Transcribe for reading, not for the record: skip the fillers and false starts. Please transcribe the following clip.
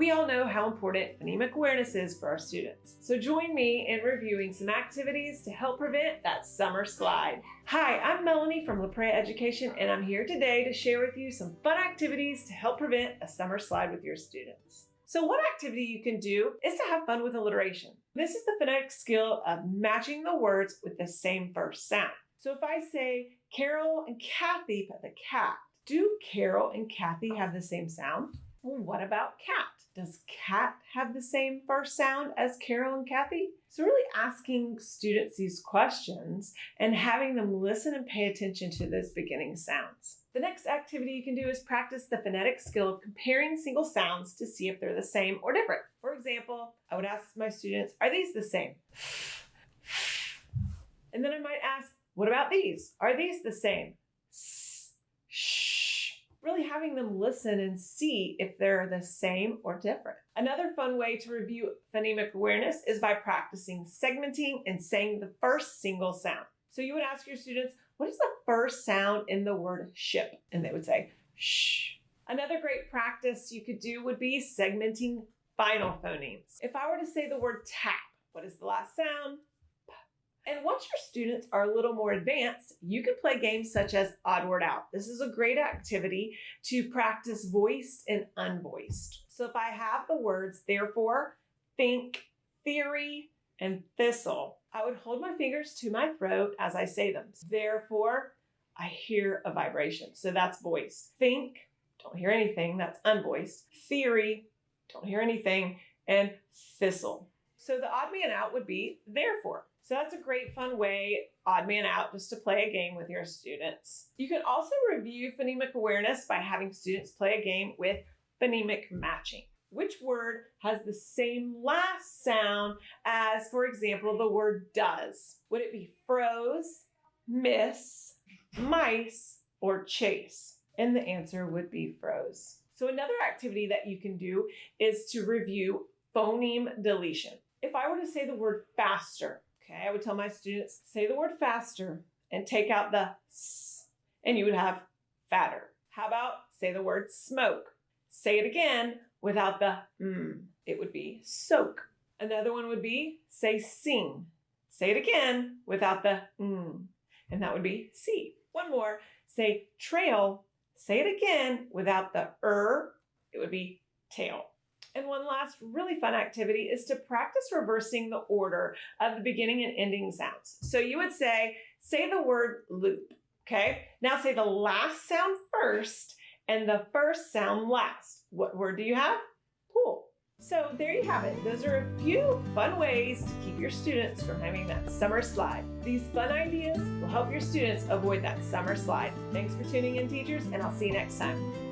We all know how important phonemic awareness is for our students. So join me in reviewing some activities to help prevent that summer slide. Hi, I'm Melanie from Laprea Education, and I'm here today to share with you some fun activities to help prevent a summer slide with your students. So one activity you can do is to have fun with alliteration. This is the phonetic skill of matching the words with the same first sound. So if I say Carol and Kathy pet the cat, do Carol and Kathy have the same sound? Well, what about cat? Does cat have the same first sound as Carol and Kathy? So really asking students these questions and having them listen and pay attention to those beginning sounds. The next activity you can do is practice the phonetic skill of comparing single sounds to see if they're the same or different. For example, I would ask my students, are these the same? And then I might ask, what about these? Are these the same? Really having them listen and see if they're the same or different. Another fun way to review phonemic awareness is by practicing segmenting and saying the first single sound. So you would ask your students, what is the first sound in the word ship? And they would say, shh. Another great practice you could do would be segmenting final phonemes. If I were to say the word tap, what is the last sound? And once your students are a little more advanced, you can play games such as Odd Word Out. This is a great activity to practice voiced and unvoiced. So if I have the words therefore, think, theory, and thistle, I would hold my fingers to my throat as I say them. Therefore, I hear a vibration. So that's voiced. Think, don't hear anything. That's unvoiced. Theory, don't hear anything. And thistle. So the odd man out would be therefore. So that's a great fun way, odd man out, just to play a game with your students. You can also review phonemic awareness by having students play a game with phonemic matching. Which word has the same last sound as, for example, the word does? Would it be froze, miss, mice, or chase? And the answer would be froze. So another activity that you can do is to review phoneme deletion. If I were to say the word faster, okay, I would tell my students, say the word faster and take out the s, and you would have fatter. How about say the word smoke? Say it again without the it would be soak. Another one would be say sing. Say it again without the and that would be see. One more, say trail. Say it again without the it would be tail. And one last really fun activity is to practice reversing the order of the beginning and ending sounds. So you would say the word loop, okay? Now say the last sound first and the first sound last. What word do you have? Pool. So there you have it. Those are a few fun ways to keep your students from having that summer slide. These fun ideas will help your students avoid that summer slide. Thanks for tuning in, teachers, and I'll see you next time.